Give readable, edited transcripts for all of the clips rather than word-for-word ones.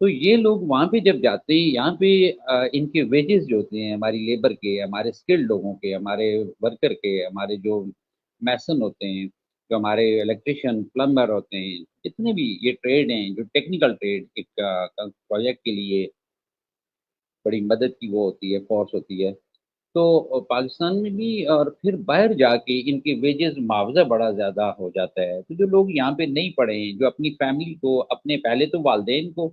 تو یہ لوگ وہاں پہ جب جاتے ہیں، یہاں پہ ان کے ویجز جو ہوتے ہیں ہماری لیبر کے، ہمارے اسکلڈ لوگوں کے، ہمارے ورکر کے، ہمارے جو میسن ہوتے ہیں، جو ہمارے الیکٹریشین پلمبر ہوتے ہیں، جتنے بھی یہ ٹریڈ ہیں، جو ٹیکنیکل ٹریڈ ایک پروجیکٹ کے لیے بڑی مدد کی وہ ہوتی ہے، فورس ہوتی ہے، تو پاکستان میں بھی اور پھر باہر جا کے ان کے ویجز معاوضہ بڑا زیادہ ہو جاتا ہے. تو جو لوگ یہاں پہ نہیں پڑھے ہیں، جو اپنی فیملی کو، اپنے پہلے تو والدین کو،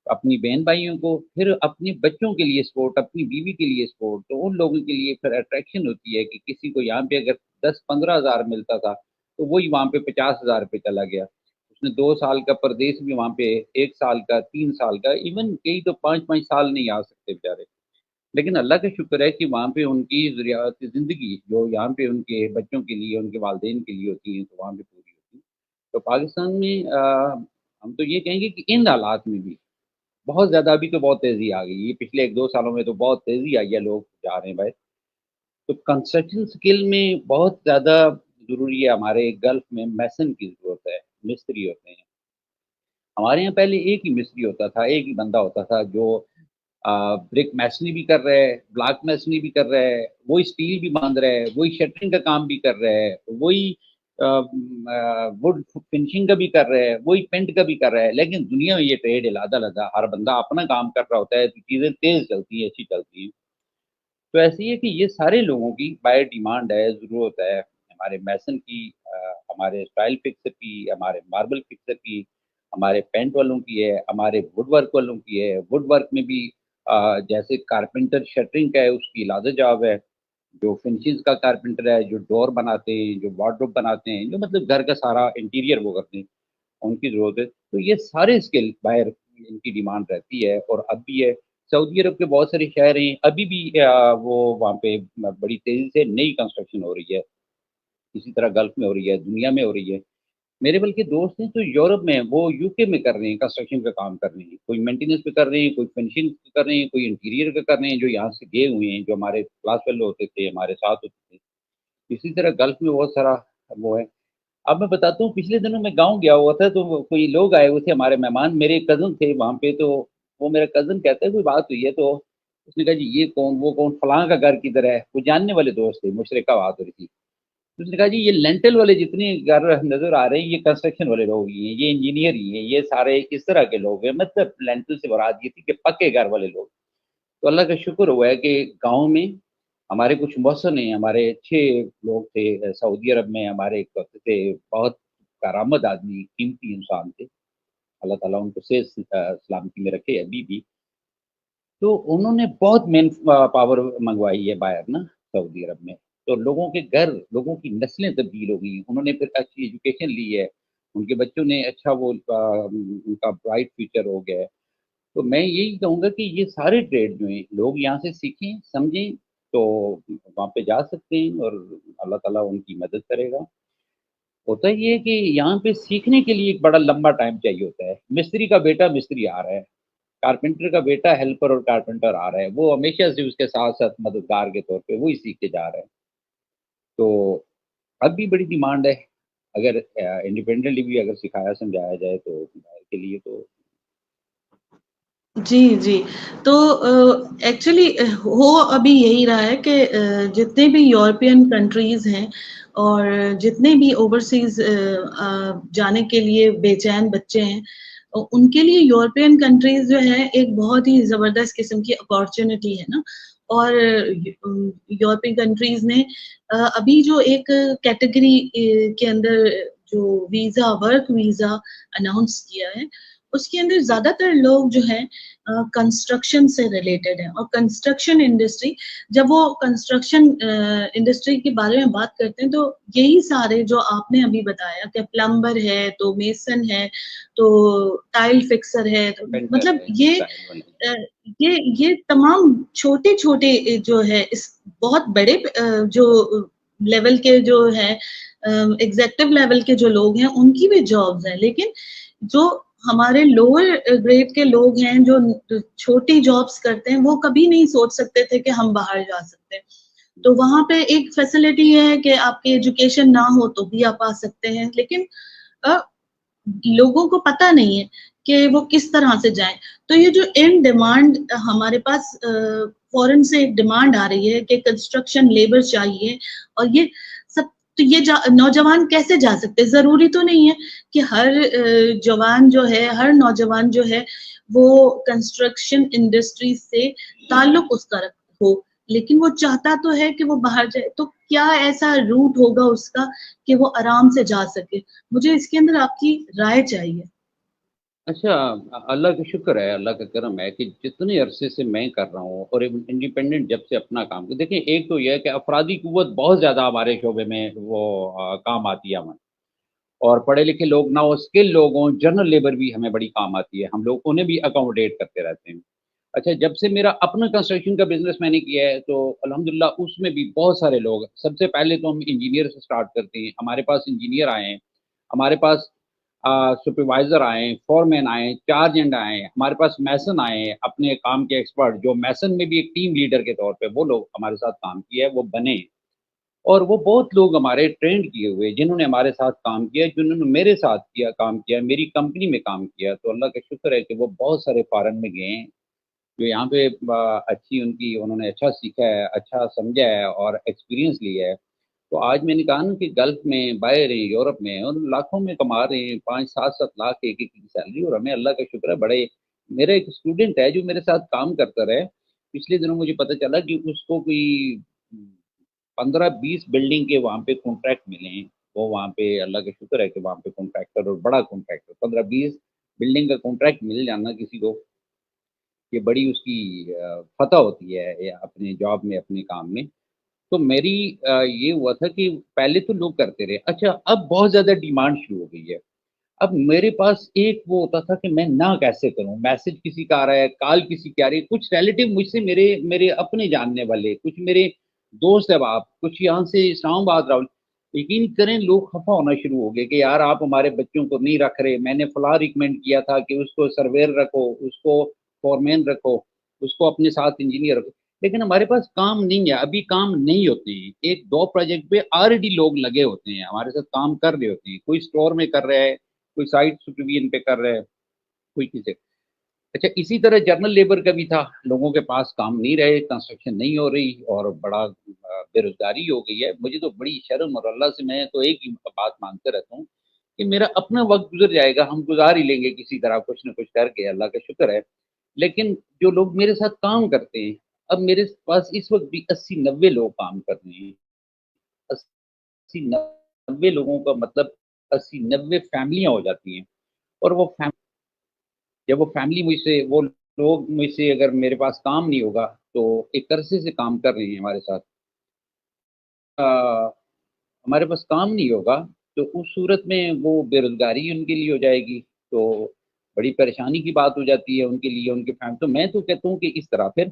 اپنی بہن بھائیوں کو، پھر اپنے بچوں کے لیے سپورٹ، اپنی بیوی کے لیے سپورٹ، تو ان لوگوں کے لیے پھر اٹریکشن ہوتی ہے کہ کسی کو یہاں پہ اگر 10-15 ہزار ملتا تھا تو وہی وہاں پہ 50 ہزار پہ چلا گیا. اس نے 2 سال کا پردیس بھی وہاں پہ، 1 سال کا، 3 سال کا، ایون کئی تو 5-5 سال نہیں آ سکتے بیچارے. لیکن اللہ کا شکر ہے کہ وہاں پہ ان کی ضروریات زندگی جو یہاں پہ ان کے بچوں کے لیے، ان کے والدین کے لیے ہوتی ہیں، تو وہاں پہ پوری ہوتی ہے. تو پاکستان میں ہم تو یہ کہیں گے کہ ان حالات میں بھی بہت زیادہ، ابھی تو بہت تیزی آ گئی ہے، پچھلے 1-2 سالوں میں تو بہت تیزی آئی ہے، لوگ جا رہے ہیں باہر. تو کنسٹرکشن سکل میں بہت زیادہ ضروری ہے. ہمارے گلف میں میسن کی ضرورت ہے، مستری ہوتے ہیں. ہمارے یہاں پہلے ایک ہی مستری ہوتا تھا، ایک ہی بندہ ہوتا تھا جو برک میسنی بھی کر رہا ہے، بلاک میسنی بھی کر رہا ہے، وہی اسٹیل بھی باندھ رہا ہے، وہی شٹرنگ کا کام بھی کر رہا ہے، وہی وڈ فنشنگ کا بھی کر رہا ہے، وہی پینٹ کا بھی کر رہا ہے. لیکن دنیا میں یہ ٹریڈ علیحدہ علیحدہ، ہر بندہ اپنا کام کر رہا ہوتا ہے، تو چیزیں تیز چلتی ہیں، اچھی چلتی ہیں. تو ایسی ہے کہ یہ سارے لوگوں کی بائی ڈیمانڈ ہے، ضرورت ہے. ہمارے میسن کی، ہمارے اسٹائل فکسر کی، ہمارے ماربل فکسر کی، ہمارے پینٹ والوں کی ہے، ہمارے وڈ ورک والوں کی ہے. وڈ ورک میں بھی جیسے کارپینٹر شٹرنگ کا ہے، اس کی علیحدہ جاب ہے. جو فنشز کا کارپینٹر ہے، جو ڈور بناتے ہیں، جو وارڈروب بناتے ہیں، جو مطلب گھر کا سارا انٹیریئر وہ کرتے ہیں، ان کی ضرورت ہے. تو یہ سارے اسکل باہر ان کی ڈیمانڈ رہتی ہے، اور اب بھی ہے. سعودی عرب کے بہت سارے شہر ہیں، ابھی بھی وہ وہاں پہ بڑی تیزی سے نئی کنسٹرکشن ہو رہی ہے. اسی طرح گلف میں ہو رہی ہے، دنیا میں ہو رہی ہے. میرے بلکہ دوست ہیں تو یورپ میں، وہ یو کے میں کر رہے ہیں، کنسٹرکشن کا کام کر رہے ہیں. کوئی مینٹیننس پہ کر رہے ہیں، کوئی فنشنگ کر رہے ہیں، کوئی انٹیریئر کا کر رہے ہیں، جو یہاں سے گئے ہوئے ہیں، جو ہمارے کلاس فیلو ہوتے تھے، ہمارے ساتھ ہوتے تھے. اسی طرح گلف میں بہت سارا وہ ہے. اب میں بتاتا ہوں، پچھلے دنوں میں گاؤں گیا ہوا تھا، تو کوئی لوگ آئے ہوئے تھے ہمارے مہمان، میرے کزن تھے وہاں پہ. تو وہ میرا کزن کہتا ہے کوئی بات ہوئی ہے، تو اس نے کہا جی یہ کون، وہ کون، فلاں کا گھر کدھر ہے. وہ جاننے والے دوست تھے، مشرقہ بات ہو رہی تھی. اس نے کہا جی یہ لینٹل والے جتنے گھر نظر آ رہے ہیں، یہ کنسٹرکشن والے لوگ ہی ہیں، یہ انجینئر ہی ہیں، یہ سارے اس طرح کے لوگ ہیں. مطلب لینٹل سے مراد یہ تھی کہ پکے گھر والے لوگ. تو اللہ کا شکر ہوا ہے کہ گاؤں میں ہمارے کچھ محسن ہیں، ہمارے اچھے لوگ تھے. سعودی عرب میں ہمارے ایک وقت تھے، بہت کارآمد آدمی، قیمتی انسان تھے. اللہ تعالیٰ ان کو صحت سلامتی میں رکھے ابھی بھی. تو انہوں نے بہت مین پاور منگوائی ہے باہر نا، سعودی عرب میں. تو لوگوں کے گھر، لوگوں کی نسلیں تبدیل ہو گئی. انہوں نے پھر اچھی ایجوکیشن لی ہے، ان کے بچوں نے اچھا وہ ان کا برائٹ فیوچر ہو گیا ہے. تو میں یہی کہوں گا کہ یہ سارے ٹریڈ جو ہیں، لوگ یہاں سے سیکھیں، سمجھیں، تو وہاں پہ جا سکتے ہیں، اور اللہ تعالیٰ ان کی مدد کرے گا. ہوتا یہ ہے کہ یہاں پہ سیکھنے کے لیے ایک بڑا لمبا ٹائم چاہیے ہوتا ہے. مستری کا بیٹا مستری آ رہا ہے، کارپینٹر کا بیٹا ہیلپر اور کارپینٹر آ رہا ہے، وہ ہمیشہ سے اس کے ساتھ ساتھ مددگار کے طور پہ وہی سیکھتے جا رہے ہیں. تو اب بھی بڑی ڈیمانڈ ہے. اگر انڈیپینڈنٹلی بھی اگر سکھایا سمجھایا جائے تو باہر کے لیے تو. جی جی. تو ایکچولی ہو ابھی یہی رہا ہے کہ جتنے بھی یورپین کنٹریز ہیں اور جتنے بھی اوورسیز جانے کے لیے بے چین بچے ہیں، ان کے لیے یورپین کنٹریز جو ہے ایک بہت ہی زبردست قسم کی اپارچونٹی ہے نا. اور یورپین کنٹریز نے ابھی جو ایک کیٹیگری کے اندر جو ویزا، ورک ویزا اناؤنس کیا ہے، اس کے اندر زیادہ تر لوگ جو ہیں کنسٹرکشن سے ریلیٹڈ ہیں. اور کنسٹرکشن انڈسٹری، جب وہ کنسٹرکشن انڈسٹری کے بارے میں بات کرتے ہیں، تو یہی سارے جو آپ نے ابھی بتایا کہ پلمبر ہے، تو میسن ہے، تو ٹائل فکسر ہے، پینٹر مطلب ہے، یہ ٹائل والے. یہ تمام چھوٹے چھوٹے جو ہے، اس بہت بڑے جو لیول کے جو ہے ایگزیکٹو لیول کے جو لوگ ہیں، ان کی بھی جابز ہیں. لیکن جو ہمارے لوور گریڈ کے لوگ ہیں، جو چھوٹی جابز کرتے ہیں، وہ کبھی نہیں سوچ سکتے تھے کہ ہم باہر جا سکتے ہیں. تو وہاں پہ ایک فیسلٹی ہے کہ آپ کی ایجوکیشن نہ ہو تو بھی آپ آ سکتے ہیں. لیکن لوگوں کو پتہ نہیں ہے کہ وہ کس طرح سے جائیں. تو یہ جو ان ڈیمانڈ ہمارے پاس فورن سے ڈیمانڈ آ رہی ہے کہ کنسٹرکشن لیبر چاہیے، اور یہ سب، تو یہ نوجوان کیسے جا سکتے؟ ضروری تو نہیں ہے کہ ہر جوان جو ہے، ہر نوجوان جو ہے وہ کنسٹرکشن انڈسٹری سے تعلق اس کا ہو، لیکن وہ چاہتا تو ہے کہ وہ باہر جائے. تو کیا ایسا روٹ ہوگا اس کا کہ وہ آرام سے جا سکے؟ مجھے اس کے اندر آپ کی رائے چاہیے. اچھا، اللہ کا شکر ہے، اللہ کا کرم ہے کہ جتنے عرصے سے میں کر رہا ہوں اور انڈیپینڈنٹ جب سے اپنا کام دیکھیں، ایک تو یہ ہے کہ افرادی قوت بہت زیادہ ہمارے شعبے میں وہ کام آتی ہے ہمیں، اور پڑھے لکھے لوگ نہ وہ اسکل لوگ ہوں، جنرل لیبر بھی ہمیں بڑی کام آتی ہے، ہم لوگ انہیں بھی اکاموڈیٹ کرتے رہتے ہیں. اچھا، جب سے میرا اپنا کنسٹرکشن کا بزنس میں نے کیا ہے تو الحمدللہ اس میں بھی بہت سارے لوگ، سب سے پہلے تو ہم انجینئر سے سٹارٹ کرتے ہیں. ہمارے پاس انجینئر آئے ہیں، ہمارے پاس سپروائزر آئے، فورمین آئے، چارجنٹ آئے، ہمارے پاس میسن آئے، اپنے کام کے ایکسپرٹ جو میسن میں بھی ایک ٹیم لیڈر کے طور پہ وہ لوگ ہمارے ساتھ کام کیا ہے، وہ بنے. اور وہ بہت لوگ ہمارے ٹرینڈ کیے ہوئے جنہوں نے ہمارے ساتھ کام کیا، جنہوں نے میرے ساتھ کام کیا، میری کمپنی میں کام کیا. تو اللہ کا شکر ہے کہ وہ بہت سارے فارن میں گئے ہیں، جو یہاں پہ اچھی انہوں نے اچھا سیکھا ہے، اچھا سمجھا ہے اور ایکسپیرینس لیا ہے. تو آج میں نے کہا نا کہ گلف میں، باہر ہیں، یورپ میں، اور لاکھوں میں کما رہے ہیں، 5-7 لاکھ ایک ایک کی سیلری. اور ہمیں اللہ کا شکر ہے بڑے. میرا ایک اسٹوڈنٹ ہے جو میرے ساتھ کام کرتا رہے، پچھلے دنوں مجھے پتہ چلا کہ اس کو کوئی 15-20 بلڈنگ کے وہاں پہ کانٹریکٹ ملے ہیں. وہ وہاں پہ اللہ کا شکر ہے کہ وہاں پہ کانٹریکٹر، اور بڑا کانٹریکٹر، 15-20 بلڈنگ کا کانٹریکٹ مل جانا کسی کو، یہ بڑی اس کی فتح ہوتی ہے اپنے جاب میں، اپنے کام میں. تو میری یہ ہوا تھا کہ پہلے تو لوگ کرتے رہے. اچھا، اب بہت زیادہ ڈیمانڈ شروع ہو گئی ہے. اب میرے پاس ایک وہ ہوتا تھا کہ میں نہ کیسے کروں، میسج کسی کا آ رہا ہے، کال کسی کی آ رہی ہے، کچھ ریلیٹیو مجھ سے، میرے میرے اپنے جاننے والے، کچھ میرے دوست احباب، کچھ یہاں سے اسلام آباد راول، یقین کریں لوگ خفا ہونا شروع ہو گئے کہ یار آپ ہمارے بچوں کو نہیں رکھ رہے، میں نے فلاں ریکمینڈ کیا تھا کہ اس کو سرویر رکھو، اس کو فورمین رکھو، اس کو اپنے ساتھ انجینئر رکھو. لیکن ہمارے پاس کام نہیں ہے، ابھی کام نہیں ہوتے ہیں. 1-2 پروجیکٹ پہ آلریڈی لوگ لگے ہوتے ہیں، ہمارے ساتھ کام کر رہے ہوتے ہیں. کوئی اسٹور میں کر رہا ہے، کوئی سائٹ سپرویژن پہ کر رہا ہے، کوئی کسی. اچھا، اسی طرح جرنل لیبر کا بھی تھا، لوگوں کے پاس کام نہیں رہے، کنسٹرکشن نہیں ہو رہی اور بڑا بے روزگاری ہو گئی ہے. مجھے تو بڑی شرم، اور اللہ سے میں تو ایک ہی بات مانتے رہتا ہوں کہ میرا اپنا وقت گزر جائے گا، ہم گزار ہی لیں گے کسی طرح کچھ نہ کچھ کر کے، اللہ کا شکر ہے. لیکن جو لوگ میرے ساتھ کام کرتے ہیں، اب میرے پاس اس وقت بھی 80-90 لوگ کام کر رہے ہیں. 80-90 لوگوں کا مطلب 80-90 فیملیاں ہو جاتی ہیں. اور وہ جب وہ فیملی مجھ سے، وہ لوگ مجھ سے، اگر میرے پاس کام نہیں ہوگا تو ایک عرصے سے کام کر رہے ہیں ہمارے ساتھ، ہمارے پاس کام نہیں ہوگا تو اس صورت میں وہ بے روزگاری ان کے لیے ہو جائے گی. تو بڑی پریشانی کی بات ہو جاتی ہے ان کے لیے، ان کے فیملی. تو میں تو کہتا ہوں کہ اس طرح پھر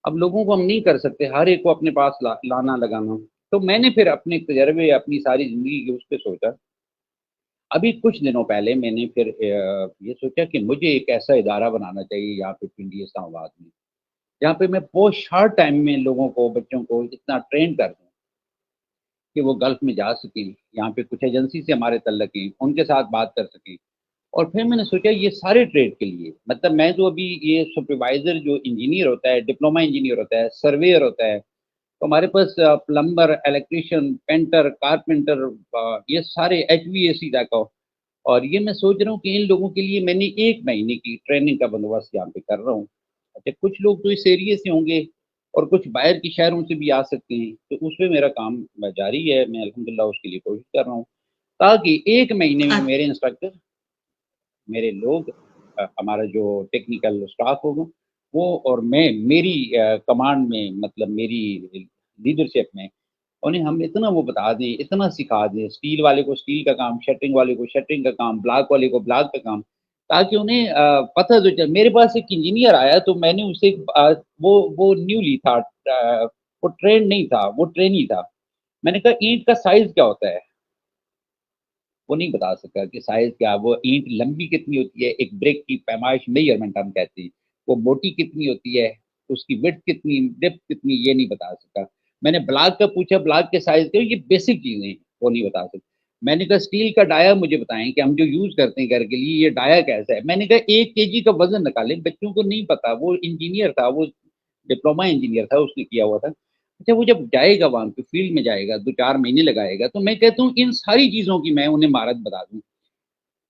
اب لوگوں کو ہم نہیں کر سکتے، ہر ایک کو اپنے پاس لانا لگانا. تو میں نے پھر اپنے تجربے، اپنی ساری زندگی کے اس پہ سوچا. ابھی کچھ دنوں پہلے میں نے پھر یہ سوچا کہ مجھے ایک ایسا ادارہ بنانا چاہیے یہاں پہ پنڈی اسلام آباد میں، جہاں پہ میں بہت شارٹ ٹائم میں لوگوں کو، بچوں کو اتنا ٹرین کر دوں کہ وہ گلف میں جا سکیں. یہاں پہ کچھ ایجنسی سے ہمارے تعلق ہیں، ان کے ساتھ بات کر سکیں. اور پھر میں نے سوچا یہ سارے ٹریڈ کے لیے، مطلب میں تو ابھی یہ سپروائزر جو انجینئر ہوتا ہے، ڈپلوما انجینئر ہوتا ہے، سرویئر ہوتا ہے، تو ہمارے پاس پلمبر، الیکٹریشین، پینٹر، کارپینٹر، یہ سارے ایچ وی اے سی تک ہو. اور یہ میں سوچ رہا ہوں کہ ان لوگوں کے لیے میں نے 1 مہینے کی ٹریننگ کا بندوبست یہاں پہ کر رہا ہوں. اچھا، کچھ لوگ تو اس ایریے سے ہوں گے اور کچھ باہر کی شہروں سے بھی آ سکتے ہیں، تو اس پہ میرا کام جاری ہے. میں الحمدللہ اس کے لیے کوشش کر رہا ہوں تاکہ 1 مہینے میں میرے انسٹرکٹر، میرے لوگ، ہمارا جو ٹیکنیکل اسٹاف ہوگا وہ، اور میں، میری کمانڈ میں، مطلب میری لیڈرشپ میں انہیں ہم اتنا وہ بتا دیں، اتنا سکھا دیں، اسٹیل والے کو اسٹیل کا کام، شٹرنگ والے کو شٹرنگ کا کام، بلاک والے کو بلاک کا کام، تاکہ انہیں پتہ تو چلے. میرے پاس ایک انجینئر آیا تو میں نے اسے وہ نیولی تھا، وہ ٹرین نہیں تھا، وہ ٹرینی تھا. میں نے کہا اینٹ کا سائز کیا ہوتا ہے؟ وہ نہیں بتا سکا کہ سائز کیا. وہ اینٹ لمبی کتنی ہوتی ہے، ایک بریک کی پیمائش میجرمنٹ ہم کہتے ہیں، وہ موٹی کتنی ہوتی ہے، اس کی وڈتھ کتنی، ڈیپتھ کتنی، یہ نہیں بتا سکا. میں نے بلاک کا پوچھا، بلاک کے سائز کے، یہ بیسک چیزیں وہ نہیں بتا سکتا. میں نے کہا اسٹیل کا ڈایا مجھے بتائیں کہ ہم جو یوز کرتے ہیں گھر کے لیے یہ ڈایا کیسا ہے. میں نے کہا 1 kg کا وزن نکالیں. بچوں کو نہیں پتا, وہ انجینئر تھا, وہ ڈپلوما انجینئر تھا, اس نے کیا ہوا تھا. اچھا وہ جب جائے گا وہاں پہ فیلڈ میں جائے گا 2-4 مہینے لگائے گا, تو میں کہتا ہوں ان ساری چیزوں کی میں انہیں مہارت بتا دوں.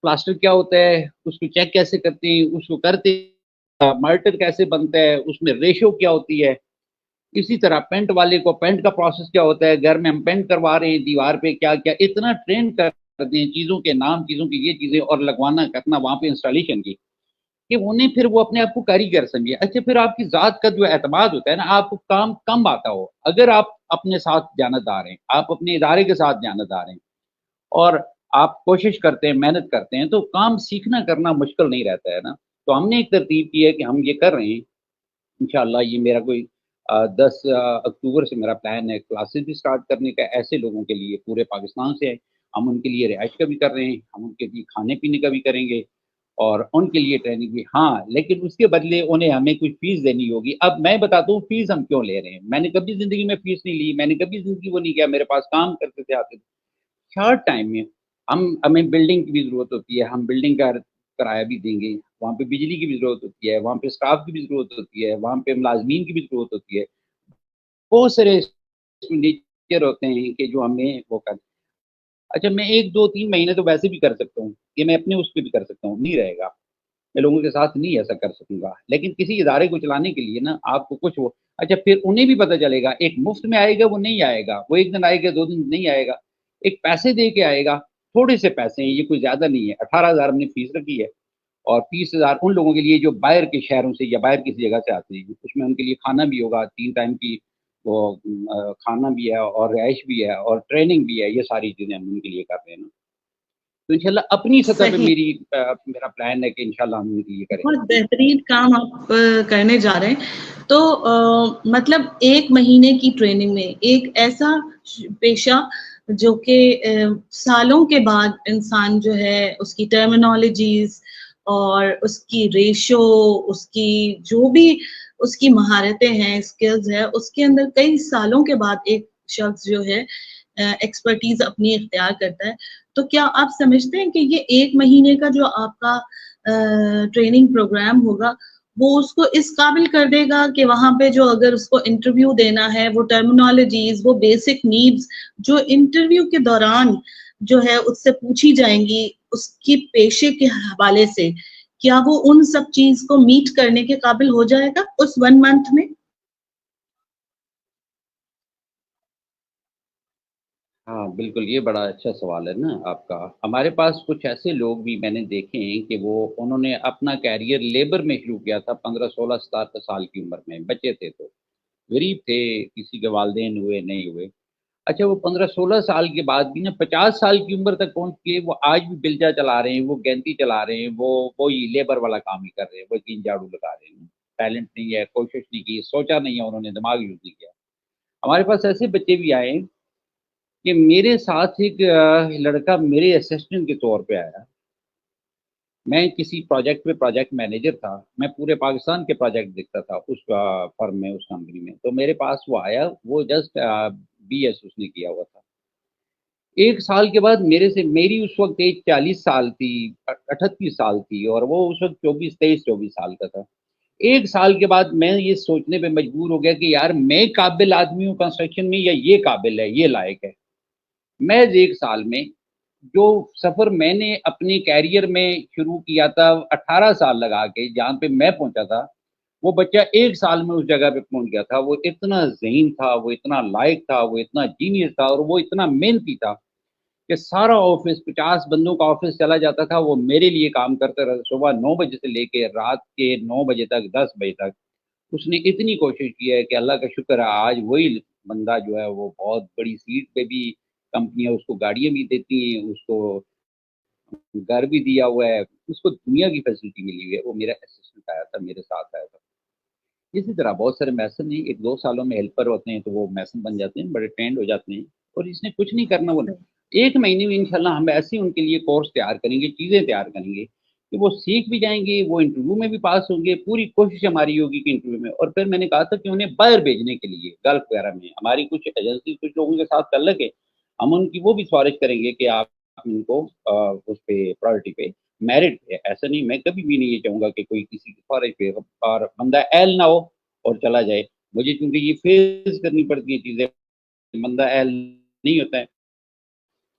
پلاسٹر کیا ہوتا ہے, اس کو چیک کیسے کرتے ہیں, اس کو کرتے مرٹر کیسے بنتا ہے, اس میں ریشو کیا ہوتی ہے. اسی طرح پینٹ والے کو پینٹ کا پروسیس کیا ہوتا ہے, گھر میں ہم پینٹ کروا رہے ہیں دیوار پہ کیا کیا, اتنا ٹرین کرتے ہیں چیزوں کے نام, چیزوں کی یہ چیزیں, اور لگوانا کرنا وہاں پہ انسٹالیشن کی, کہ انہیں پھر وہ اپنے آپ کو کاریگر سمجھے. اچھا پھر آپ کی ذات کا جو اعتماد ہوتا ہے نا, آپ کو کام کم آتا ہو, اگر آپ اپنے ساتھ جانتدار ہیں, آپ اپنے ادارے کے ساتھ جانتدار ہیں, اور آپ کوشش کرتے ہیں, محنت کرتے ہیں, تو کام سیکھنا کرنا مشکل نہیں رہتا ہے نا. تو ہم نے ایک ترتیب کی ہے کہ ہم یہ کر رہے ہیں. انشاءاللہ یہ میرا کوئی 10 اکتوبر سے میرا پلان ہے کلاسز بھی سٹارٹ کرنے کا, ایسے لوگوں کے لیے پورے پاکستان سے ہے. ہم ان کے لیے رہائش کا بھی کر رہے ہیں, ہم ان کے لیے کھانے پینے کا بھی کریں گے, اور ان کے لیے ٹریننگ بھی. ہاں لیکن اس کے بدلے انہیں ہمیں کچھ فیس دینی ہوگی. اب میں بتاتا ہوں فیس ہم کیوں لے رہے ہیں. میں نے کبھی زندگی میں فیس نہیں لی, میں نے کبھی زندگی وہ نہیں کیا, میرے پاس کام کرتے تھے, آتے تھے. شارٹ ٹائم میں ہمیں بلڈنگ کی بھی ضرورت ہوتی ہے, ہم بلڈنگ کا کرایہ بھی دیں گے, وہاں پہ بجلی کی بھی ضرورت ہوتی ہے, وہاں پہ اسٹاف کی بھی ضرورت ہوتی ہے, وہاں پہ ملازمین کی بھی ضرورت ہوتی ہے. بہت سارے نیچر ہوتے ہیں کہ جو ہمیں وہ کر. اچھا میں 1-2-3 مہینے تو ویسے بھی کر سکتا ہوں, کہ میں اپنے اس پہ بھی کر سکتا ہوں, نہیں رہے گا, میں لوگوں کے ساتھ نہیں ایسا کر سکوں گا. لیکن کسی ادارے کو چلانے کے لیے نا آپ کو کچھ وہ, اچھا پھر انہیں بھی پتہ چلے گا, ایک مفت میں آئے گا وہ نہیں آئے گا, وہ ایک دن آئے گا 2 دن نہیں آئے گا, ایک پیسے دے کے آئے گا. تھوڑے سے پیسے ہیں, یہ کوئی زیادہ نہیں ہے. 18,000 ہم نے فیس رکھی ہے, اور 30,000 ان لوگوں کے لیے جو باہر کے شہروں سے یا باہر کسی جگہ سے آتے ہیں. اس میں ان کے لیے کھانا بھی ہوگا, 3 ٹائم کی وہ کھانا بھی ہے, اور رہائش بھی ہے, اور ٹریننگ بھی ہے. یہ ساری چیزیں ہم ان کے لیے کر رہے ہیں نا. تو انشاءاللہ اپنی سطح پہ صحیح. میرا پلان ہے کہ انشاءاللہ ہم ان کے لیے کریں. بہت بہترین کام آپ کرنے جا رہے ہیں. تو مطلب 1 مہینے کی ٹریننگ میں ایک ایسا پیشہ جو کہ سالوں کے بعد انسان جو ہے اس کی ٹرمینالوجیز اور اس کی ریشو, اس کی جو بھی اس کی مہارتیں ہیں, اسکلز ہے, اس کے اندر کئی سالوں کے بعد ایک شخص جو ہے ایکسپرٹیز اپنی اختیار کرتا ہے. تو کیا آپ سمجھتے ہیں کہ یہ 1 مہینے کا جو آپ کا ٹریننگ پروگرام ہوگا وہ اس کو اس قابل کر دے گا کہ وہاں پہ جو اگر اس کو انٹرویو دینا ہے, وہ ٹرمینالوجیز, وہ بیسک نیڈز جو انٹرویو کے دوران جو ہے اس سے پوچھی جائیں گی اس کی پیشے کے حوالے سے, کیا وہ ان سب چیز کو میٹ کرنے کے قابل ہو جائے گا اس 1 منتھ میں؟ ہاں بالکل, یہ بڑا اچھا سوال ہے نا آپ کا. ہمارے پاس کچھ ایسے لوگ بھی میں نے دیکھے ہیں کہ انہوں نے اپنا کیریئر لیبر میں شروع کیا تھا 15-16-17 سال کی عمر میں. بچے تھے تو غریب تھے, کسی کے والدین ہوئے نہیں ہوئے. اچھا وہ 15-16 سال کے بعد بھی نا 50 سال کی عمر تک پہنچ کے وہ آج بھی بلجا چلا رہے ہیں, وہ گینتی چلا رہے ہیں, وہی لیبر والا کام ہی کر رہے ہیں, وہ 3 جھاڑو لگا رہے ہیں. ٹیلنٹ نہیں ہے, کوشش نہیں کی, سوچا نہیں ہے انہوں نے, دماغ یوز نہیں کیا. ہمارے پاس ایسے بچے بھی آئے ہیں کہ میرے ساتھ ایک لڑکا میرے اسسٹنٹ کے طور پہ آیا. میں کسی پروجیکٹ پہ پروجیکٹ مینیجر تھا, میں پورے پاکستان کے پروجیکٹ دیکھتا تھا اس فرم میں, اس کمپنی میں. تو میرے پاس وہ آیا, وہ جسٹ BS اس نے کیا ہوا تھا. 1 سال کے بعد میری اس وقت ایج 40 سال تھی, 38 سال تھی, اور وہ اس وقت 23-24 سال کا تھا. 1 سال کے بعد میں یہ سوچنے پہ مجبور ہو گیا کہ یار میں قابل آدمی ہوں کنسٹرکشن میں, یا یہ قابل ہے, یہ لائق ہے. میں 1 سال میں جو سفر میں نے اپنے کیریئر میں شروع کیا تھا 18 سال لگا کے جہاں پہ میں پہنچا تھا, وہ بچہ 1 سال میں اس جگہ پہ پہنچ گیا تھا. وہ اتنا ذہین تھا, وہ اتنا لائق تھا, وہ اتنا جینیس تھا, اور وہ اتنا محنتی تھا کہ سارا آفس 50 بندوں کا آفس چلا جاتا تھا, وہ میرے لیے کام کرتا رہا. صبح 9 بجے سے لے کے رات کے 9 بجے تک, 10 بجے تک اس نے اتنی کوشش کی ہے کہ اللہ کا شکر ہے آج وہی بندہ جو ہے وہ بہت بڑی سیٹ پہ بھی, کمپنیاں اس کو گاڑیاں بھی دیتی ہیں, اس کو گھر بھی دیا ہوا ہے, اس کو دنیا کی فیسلٹی ملی ہوئی ہے. وہ میرا اسسٹنٹ آیا تھا, میرے ساتھ آیا تھا. اسی طرح بہت سارے میسن ہیں, 1-2 سالوں میں ہیلپر ہوتے ہیں تو وہ میسن بن جاتے ہیں, بڑے ٹرینڈ ہو جاتے ہیں. اور اس نے کچھ نہیں کرنا, وہ 1 مہینے میں انشاءاللہ ہم ایسے ان کے لیے کورس تیار کریں گے, چیزیں تیار کریں گے کہ وہ سیکھ بھی جائیں گے, وہ انٹرویو میں بھی پاس ہوں گے. پوری کوشش ہماری ہوگی کہ انٹرویو میں. اور پھر میں نے کہا تھا کہ انہیں باہر بھیجنے کے لیے گلف وغیرہ میں ہماری کچھ ایجنسی, کچھ لوگوں کے ساتھ تعلق ہے, ہم ان کی وہ بھی سفارش کریں گے کہ آپ ان کو اس پہ پرائورٹی پہ میرٹ ہے. ایسا نہیں, میں کبھی بھی نہیں یہ چاہوں گا کہ کوئی کسی کی خواہش پہ اور بندہ اہل نہ ہو اور چلا جائے. مجھے چونکہ یہ فیس کرنی پڑتی ہیں چیزیں, بندہ اہل نہیں ہوتا ہے,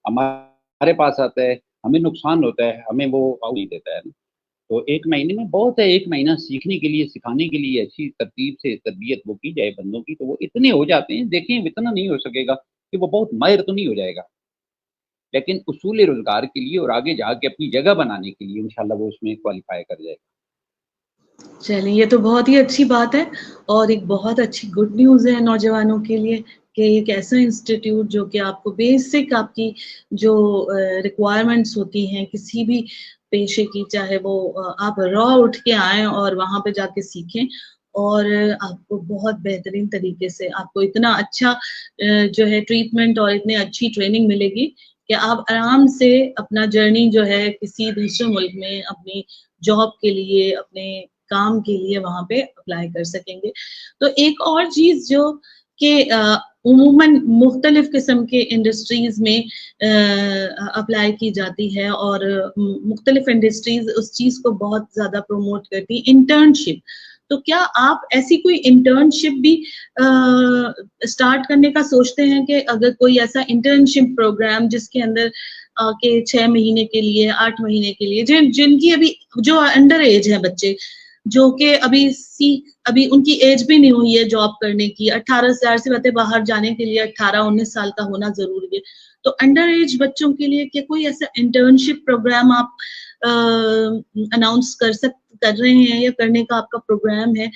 ہمارے پاس آتا ہے, ہمیں نقصان ہوتا ہے, ہمیں وہ نہیں دیتا ہے. تو ایک مہینے میں بہت ہے, ایک مہینہ سیکھنے کے لیے, سکھانے کے لیے اچھی ترتیب سے تربیت وہ کی جائے بندوں کی, تو وہ اتنے ہو جاتے ہیں. دیکھیں اتنا نہیں ہو سکے گا کہ وہ بہت ماہر تو نہیں ہو جائے گا, لیکن اصول روزگار کے لیے اور آگے جا کے اپنی جگہ بنانے کے لیے انشاءاللہ وہ اس میں کوالیفائی کر جائے گا. چلیں, یہ تو بہت ہی اچھی بات ہے اور ایک بہت اچھی گڈ نیوز ہے نوجوانوں کے لیے کہ ایک ایسا انسٹیٹیوٹ جو کہ آپ کو بیسک آپ کی جو ریکوائرمنٹس ہوتی ہیں کسی بھی پیشے کی, چاہے وہ آپ را اٹھ کے آئیں اور وہاں پہ جا کے سیکھیں, اور آپ کو بہت بہترین طریقے سے آپ کو اتنا اچھا جو ہے ٹریٹمنٹ اور اتنی اچھی ٹریننگ ملے گی کہ آپ آرام سے اپنا جرنی جو ہے کسی دوسرے ملک میں اپنی جاب کے لیے, اپنے کام کے لیے وہاں پہ اپلائی کر سکیں گے. تو ایک اور چیز جو کہ عموماً مختلف قسم کے انڈسٹریز میں اپلائی کی جاتی ہے اور مختلف انڈسٹریز اس چیز کو بہت زیادہ پروموٹ کرتی ہیں, انٹرنشپ. تو کیا آپ ایسی کوئی انٹرنشپ بھی اسٹارٹ کرنے کا سوچتے ہیں کہ اگر کوئی ایسا انٹرنشپ پروگرام جس کے اندر کہ 6 مہینے کے لیے, 8 مہینے کے لیے, جن کی ابھی جو انڈر ایج ہے بچے, جو کہ ابھی ان کی ایج بھی نہیں ہوئی ہے جاب کرنے کی, 18 سے ظاہر سی بات ہے باہر جانے کے لیے 18-19 سال کا ہونا ضروری ہے, تو انڈر ایج بچوں کے لیے کہ کوئی ایسا انٹرنشپ پروگرام آپ اناؤنس کر رہے ہیں یا کرنے کا آپ کا پروگرام ہے,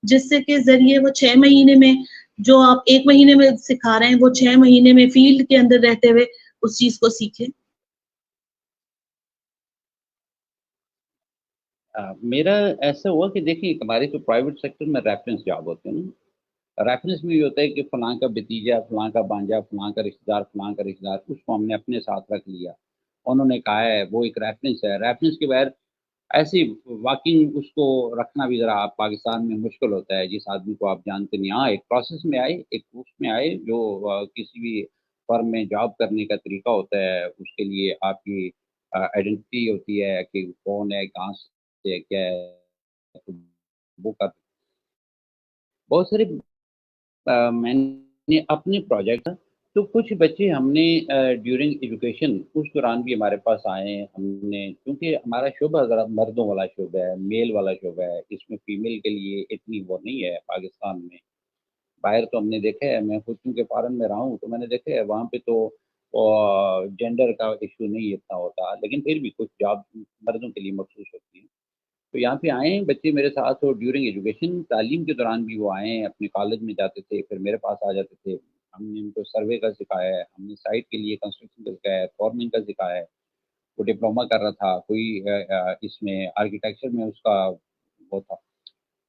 جس سے کہ ذریعے وہ 6 مہینے میں جو آپ 1 مہینے میں سکھا رہے ہیں وہ 6 مہینے میں فیلڈ کے اندر رہتے ہوئے اس چیز کو سیکھیں؟ میرا ایسا ہوا کہ دیکھیں ہمارے جو پرائیویٹ سیکٹر میں ریفرنس جاب ہوتے ہیں نا, ریفرنس میں یہ ہوتا ہے کہ فلاں کا بھتیجا, فلاں کا بانجا, فلاں کا رشتہ دار, فلاں کا رشتہ دار, اس کو ہم نے اپنے ساتھ رکھ لیا, انہوں نے کہا ہے, وہ ایک ریفرنس ہے. ریفرنس کے بغیر ایسی واکنگ اس کو رکھنا بھی ذرا پاکستان میں مشکل ہوتا ہے. جس آدمی کو آپ جانتے نہیں, ہاں ایک پروسیس میں آئے, ایک اس میں آئے جو کسی بھی فرم میں جاب کرنے کا طریقہ ہوتا ہے, اس کے لیے آپ کی آئیڈینٹی ہوتی ہے کہ کون ہے, کہاں سے, کیا ہے, وہ کر بہت سارے میں نے اپنے پروجیکٹ. تو کچھ بچے ہم نے ڈیورنگ ایجوکیشن اس دوران بھی ہمارے پاس آئے ہیں. ہم نے کیونکہ ہمارا شعبہ ذرا مردوں والا شعبہ ہے, میل والا شعبہ ہے, اس میں فیمیل کے لیے اتنی وہ نہیں ہے پاکستان میں. باہر تو ہم نے دیکھا ہے, میں خود چونکہ فارن میں رہا ہوں تو میں نے دیکھا ہے وہاں پہ تو جینڈر کا ایشو نہیں اتنا ہوتا, لیکن پھر بھی کچھ جاب مردوں کے لیے مخصوص ہوتی ہیں. تو یہاں پہ آئے ہیں بچے میرے ساتھ, اور ڈیورنگ ایجوکیشن تعلیم کے دوران بھی وہ آئے ہیں, اپنے کالج میں جاتے تھے, پھر میرے پاس آ جاتے تھے. ہم نے ان کو سروے کا سکھایا ہے, ہم نے سائٹ کے لیے کنسٹرکشن کا سکھایا ہے, فارمنگ کا سکھایا ہے. وہ ڈپلوما کر رہا تھا, کوئی اس میں آرکیٹیکچر میں اس کا وہ تھا,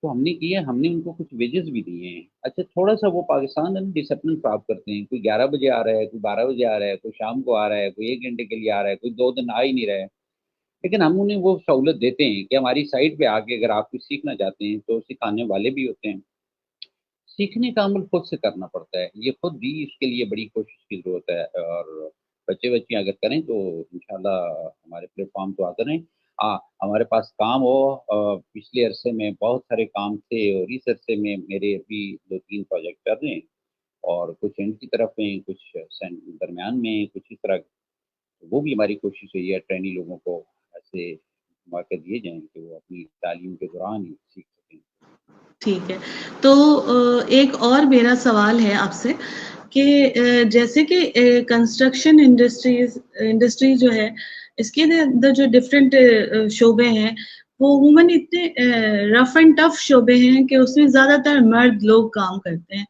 تو ہم نے کیا, ہم نے ان کو کچھ ویجز بھی دیے ہیں. اچھا تھوڑا سا وہ پاکستان میں ڈسپلن پراپت کرتے ہیں, کوئی 11 بجے آ رہا ہے, کوئی 12 بجے آ رہا ہے, کوئی شام کو آ رہا ہے, کوئی 1 گھنٹے کے لیے آ رہا ہے, کوئی 2 دن آ ہی نہیں رہا ہے. لیکن ہم انہیں وہ سہولت دیتے ہیں کہ ہماری سائٹ پہ آ کے اگر آپ کچھ سیکھنا چاہتے ہیں تو سکھانے والے بھی ہوتے ہیں. سیکھنے کا عمل خود سے کرنا پڑتا ہے, یہ خود بھی اس کے لیے بڑی کوشش کی ضرورت ہے. اور بچے اگر کریں تو انشاءاللہ ہمارے پلیٹ فارم تو آتے رہیں. ہمارے پاس کام ہو, پچھلے عرصے میں بہت سارے کام تھے, اور اس عرصے میں میرے ابھی 2-3 پروجیکٹ چل رہے ہیں, اور کچھ اینڈ کی طرف ہیں, کچھ درمیان میں, کچھ اس طرح. وہ بھی ہماری کوشش ہے یہ ٹرینی لوگوں کو ایسے موقع دیے جائیں کہ وہ اپنی تعلیم کے دوران ہی سیکھ سکیں. ٹھیک ہے, تو ایک اور میرا سوال ہے آپ سے کہ جیسے کہ کنسٹرکشن انڈسٹری جو ہے, اس کے اندر جو ڈفرینٹ شعبے ہیں وہ عموماً اتنے رف اینڈ ٹف شعبے ہیں کہ اس میں زیادہ تر مرد لوگ کام کرتے ہیں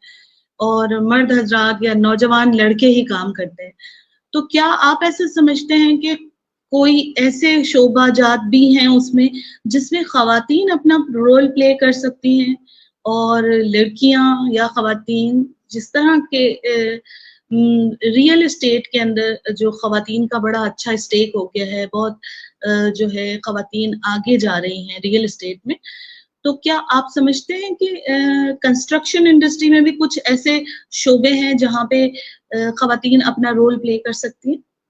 اور مرد حضرات یا نوجوان لڑکے ہی کام کرتے ہیں. تو کیا آپ ایسے سمجھتے ہیں کہ کوئی ایسے شعبہ جات بھی ہیں اس میں جس میں خواتین اپنا رول پلے کر سکتی ہیں, اور لڑکیاں یا خواتین جس طرح کے ریئل اسٹیٹ کے اندر جو خواتین کا بڑا اچھا اسٹیک ہو گیا ہے, بہت جو ہے خواتین آگے جا رہی ہیں ریئل اسٹیٹ میں, تو کیا آپ سمجھتے ہیں کہ کنسٹرکشن انڈسٹری میں بھی کچھ ایسے شعبے ہیں جہاں پہ خواتین اپنا رول پلے کر سکتی ہیں؟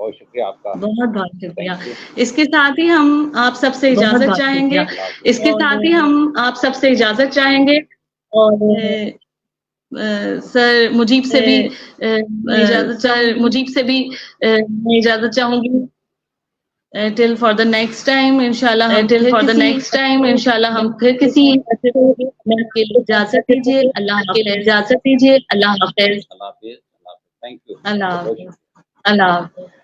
بہت شکریہ آپ کا. بہت بہت شکریہ. Thank you. اس کے ساتھ ہی ہم آپ سب سے اجازت چاہیں گے. اس کے ساتھ ہی ہم آپ سب سے اجازت چاہیں گے اور سر مجیب سے بھی میں اجازت چاہوں گی. ٹل فار دا نیکسٹ ٹائم انشاءاللہ ہم پھر کسی اجازت دیجیے. اللہ حافظ. اللہ حافظ. اللہ حافظ. اللہ حافظ.